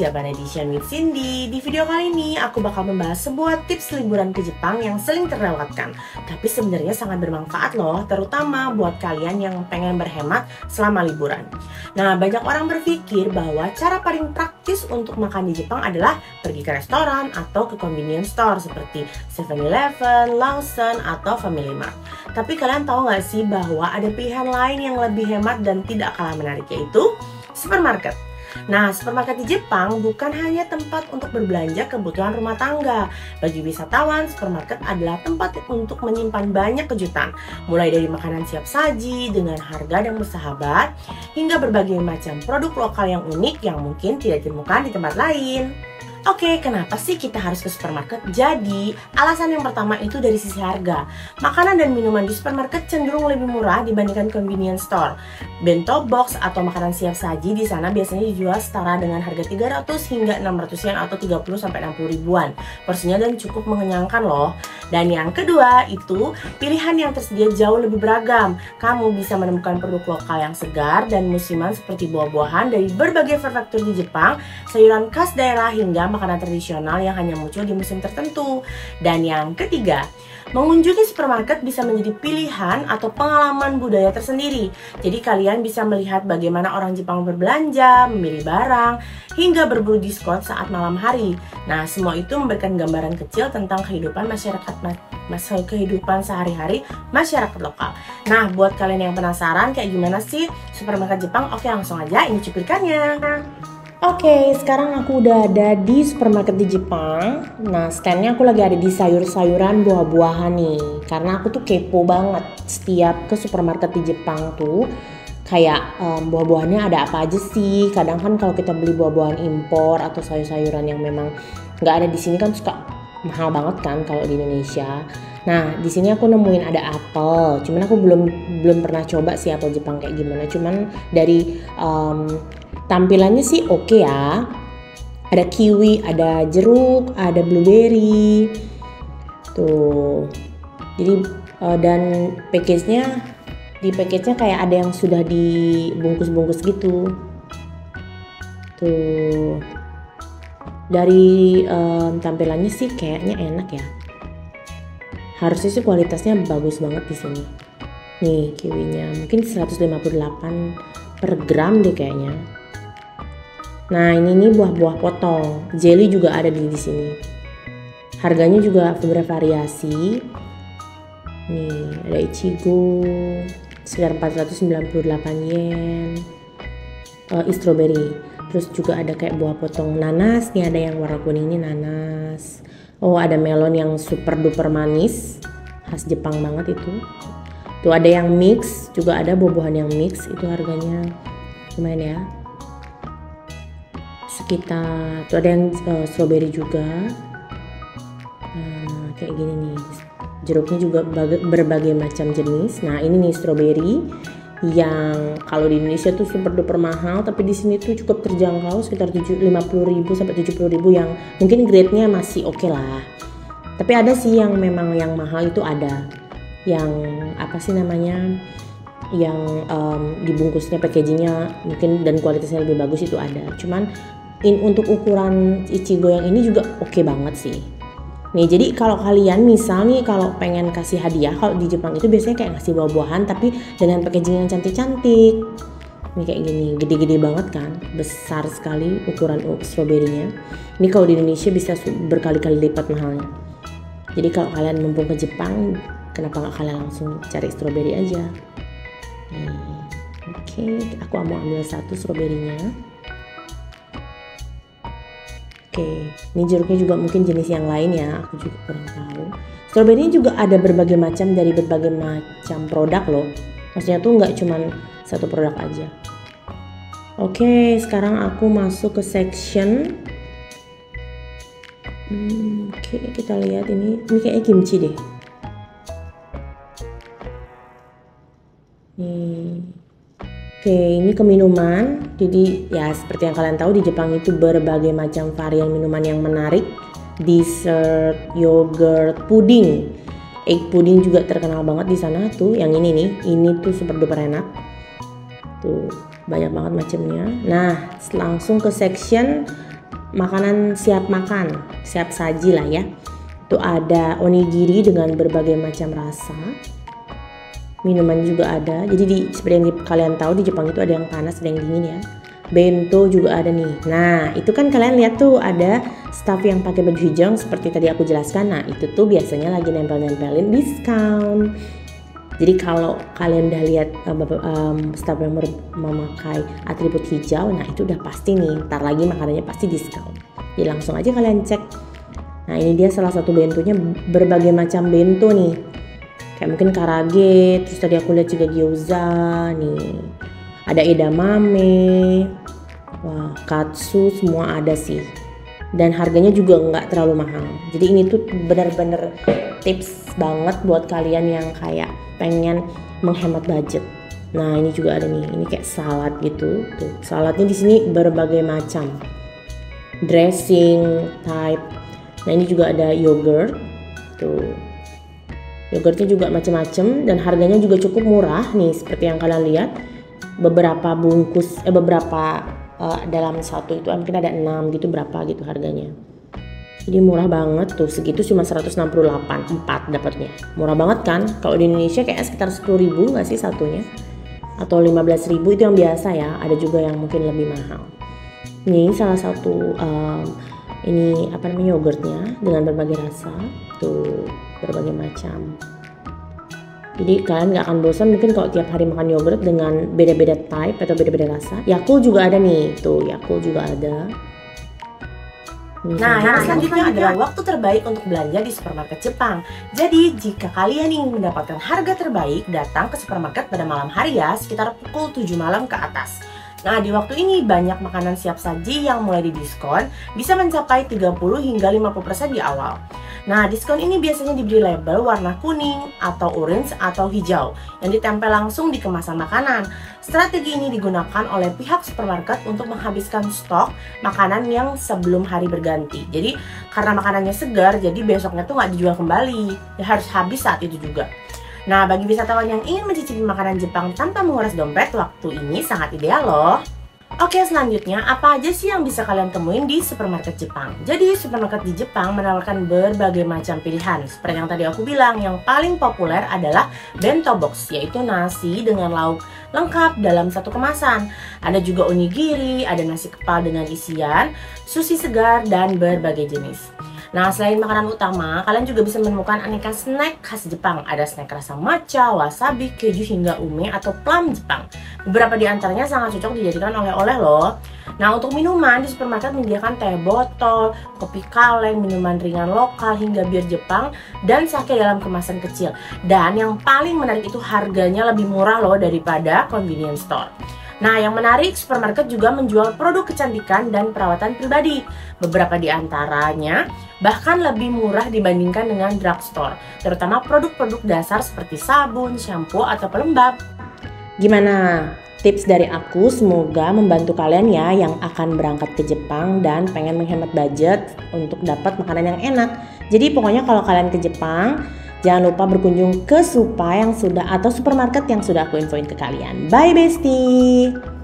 Japan Edition with Cindy. Di video kali ini aku bakal membahas sebuah tips liburan ke Jepang yang sering terlewatkan, tapi sebenarnya sangat bermanfaat loh, terutama buat kalian yang pengen berhemat selama liburan. Nah, banyak orang berpikir bahwa cara paling praktis untuk makan di Jepang adalah pergi ke restoran atau ke convenience store seperti 7-Eleven, Lawson, atau Family Mart. Tapi kalian tahu nggak sih bahwa ada pilihan lain yang lebih hemat dan tidak kalah menarik, yaitu supermarket. Nah, supermarket di Jepang bukan hanya tempat untuk berbelanja kebutuhan rumah tangga. Bagi wisatawan, supermarket adalah tempat untuk menyimpan banyak kejutan, mulai dari makanan siap saji dengan harga yang bersahabat, hingga berbagai macam produk lokal yang unik yang mungkin tidak ditemukan di tempat lain. Oke, kenapa sih kita harus ke supermarket? Jadi, alasan yang pertama itu dari sisi harga. Makanan dan minuman di supermarket cenderung lebih murah dibandingkan convenience store. Bento box atau makanan siap saji di sana biasanya dijual setara dengan harga 300 hingga 600 yen atau 30 sampai 60 ribuan. Porsinya dan cukup mengenyangkan loh. Dan yang kedua itu pilihan yang tersedia jauh lebih beragam. Kamu bisa menemukan produk lokal yang segar dan musiman seperti buah-buahan dari berbagai prefektur di Jepang, sayuran khas daerah hingga makanan tradisional yang hanya muncul di musim tertentu. Dan yang ketiga, mengunjungi supermarket bisa menjadi pilihan atau pengalaman budaya tersendiri. Jadi kalian bisa melihat bagaimana orang Jepang berbelanja, memilih barang, hingga berburu diskon saat malam hari. Nah, semua itu memberikan gambaran kecil tentang kehidupan kehidupan sehari-hari masyarakat lokal. Nah, buat kalian yang penasaran kayak gimana sih supermarket Jepang, oke langsung aja ini cuplikannya. Oke, sekarang aku udah ada di supermarket di Jepang. Nah, standnya aku lagi ada di sayur-sayuran, buah-buahan nih. Karena aku tuh kepo banget setiap ke supermarket di Jepang tuh. Kayak buah-buahannya ada apa aja sih. Kadang kan kalau kita beli buah-buahan impor atau sayur-sayuran yang memang nggak ada di sini kan suka mahal banget kan kalau di Indonesia. Nah, di sini aku nemuin ada apel. Cuman aku belum pernah coba sih apel Jepang kayak gimana. Cuman dari tampilannya sih oke ya. Ada kiwi, ada jeruk, ada blueberry. Tuh. Jadi dan di package-nya kayak ada yang sudah dibungkus-bungkus gitu. Tuh. Dari tampilannya sih kayaknya enak ya. Harusnya sih kualitasnya bagus banget di sini. Nih kiwinya mungkin 158 per gram deh kayaknya. Nah, ini nih buah-buah potong. Jelly juga ada di sini. Harganya juga bervariasi. Nih, ada ichigo sekitar 498 yen. Strawberry. Terus juga ada kayak buah potong nanas. Nih ada yang warna kuning ini nanas. Oh, ada melon yang super duper manis. Khas Jepang banget itu. Tuh ada yang mix, juga ada buah-buahan yang mix. Itu harganya lumayan ya. Sekitar tuh ada yang strawberry juga. Kayak gini nih. Jeruknya juga berbagai macam jenis. Nah, ini nih strawberry yang kalau di Indonesia tuh super duper mahal, tapi di sini tuh cukup terjangkau sekitar 50.000 sampai 70.000 yang mungkin grade-nya masih oke lah. Tapi ada sih yang memang yang mahal itu ada. Yang apa sih namanya? Yang dibungkusnya packagingnya mungkin dan kualitasnya lebih bagus itu ada. Cuman untuk ukuran ichigo yang ini juga oke banget sih. Nih, jadi kalau kalian misal nih kalau pengen kasih hadiah, kalau di Jepang itu biasanya kayak ngasih buah-buahan tapi dengan packaging yang cantik-cantik. Ini kayak gini, gede-gede banget kan, besar sekali ukuran stroberinya. Ini kalau di Indonesia bisa berkali-kali lipat mahalnya. Jadi kalau kalian mumpung ke Jepang, kenapa nggak kalian langsung cari stroberi aja? Oke, aku mau ambil satu stroberinya. Oke, ini jeruknya juga mungkin jenis yang lain ya, aku juga kurang tahu. Strawberry juga ada berbagai macam dari berbagai macam produk loh. Maksudnya tuh nggak cuma satu produk aja. Oke, sekarang aku masuk ke section. Oke, kita lihat ini kayaknya kimchi deh. Nih. Oke, ini ke minuman. Jadi ya seperti yang kalian tahu di Jepang itu berbagai macam varian minuman yang menarik. Dessert, yogurt, puding. Egg pudding juga terkenal banget di sana tuh. Yang ini nih, ini tuh super duper enak. Tuh, banyak banget macamnya. Nah, langsung ke section makanan siap makan, siap saji lah ya. Itu ada onigiri dengan berbagai macam rasa. Minuman juga ada. Jadi seperti yang kalian tahu di Jepang itu ada yang panas, ada yang dingin ya. Bento juga ada nih. Nah, itu kan kalian lihat tuh ada staff yang pakai baju hijau seperti tadi aku jelaskan. Nah, itu tuh biasanya lagi nempel-nempelin diskon. Jadi kalau kalian udah lihat staff yang memakai atribut hijau, nah itu udah pasti nih, ntar lagi makanannya pasti diskon. Jadi langsung aja kalian cek. Nah, ini dia salah satu bentonya, berbagai macam bento nih. Kayak mungkin karage, terus tadi aku lihat juga gyoza nih. Ada edamame, wah, katsu, semua ada sih. Dan harganya juga nggak terlalu mahal. Jadi ini tuh benar-benar tips banget buat kalian yang kayak pengen menghemat budget. Nah, ini juga ada nih. Ini kayak salad gitu. Tuh, saladnya di sini berbagai macam. Dressing type. Nah, ini juga ada yogurt. Tuh. Yogurtnya juga macam-macam dan harganya juga cukup murah nih seperti yang kalian lihat. Beberapa bungkus dalam satu itu mungkin ada 6 gitu, berapa gitu harganya. Jadi murah banget tuh, segitu cuma 168, 4 dapatnya. Murah banget kan? Kalau di Indonesia kayaknya sekitar 10.000 nggak sih satunya? Atau 15.000 itu yang biasa ya, ada juga yang mungkin lebih mahal. Ini salah satu ini apa namanya, yogurtnya dengan berbagai rasa. Tuh, berbagai macam. Jadi kalian nggak akan bosan mungkin kalau tiap hari makan yogurt dengan beda-beda type atau beda-beda rasa. Yakult juga ada nih, tuh Yakult juga ada. Nah, yang selanjutnya adalah waktu terbaik untuk belanja di supermarket Jepang. Jadi jika kalian ingin mendapatkan harga terbaik, datang ke supermarket pada malam hari ya, sekitar pukul 7 malam ke atas. Nah, di waktu ini banyak makanan siap saji yang mulai didiskon, bisa mencapai 30 hingga 50% di awal. Nah, diskon ini biasanya diberi label warna kuning atau orange atau hijau yang ditempel langsung di kemasan makanan. Strategi ini digunakan oleh pihak supermarket untuk menghabiskan stok makanan yang sebelum hari berganti. Jadi, karena makanannya segar, jadi besoknya tuh nggak dijual kembali. Ya, harus habis saat itu juga. Nah, bagi wisatawan yang ingin mencicipi makanan Jepang tanpa menguras dompet, waktu ini sangat ideal loh. Oke, selanjutnya apa aja sih yang bisa kalian temuin di supermarket Jepang? Jadi, supermarket di Jepang menawarkan berbagai macam pilihan. Seperti yang tadi aku bilang, yang paling populer adalah bento box, yaitu nasi dengan lauk lengkap dalam satu kemasan. Ada juga onigiri, ada nasi kepal dengan isian, sushi segar, dan berbagai jenis. Nah, selain makanan utama, kalian juga bisa menemukan aneka snack khas Jepang. Ada snack rasa matcha, wasabi, keju, hingga ume atau plum Jepang. Beberapa di antaranya sangat cocok dijadikan oleh-oleh loh. Nah, untuk minuman, di supermarket menyediakan teh botol, kopi kaleng, minuman ringan lokal, hingga bir Jepang, dan sake dalam kemasan kecil. Dan yang paling menarik itu harganya lebih murah loh daripada convenience store. Nah, yang menarik, supermarket juga menjual produk kecantikan dan perawatan pribadi. Beberapa di antaranya bahkan lebih murah dibandingkan dengan drugstore, terutama produk-produk dasar seperti sabun, shampoo, atau pelembab. Gimana? Tips dari aku semoga membantu kalian ya yang akan berangkat ke Jepang dan pengen menghemat budget untuk dapat makanan yang enak. Jadi pokoknya kalau kalian ke Jepang, jangan lupa berkunjung ke Supa yang sudah atau supermarket yang sudah aku infoin ke kalian. Bye bestie!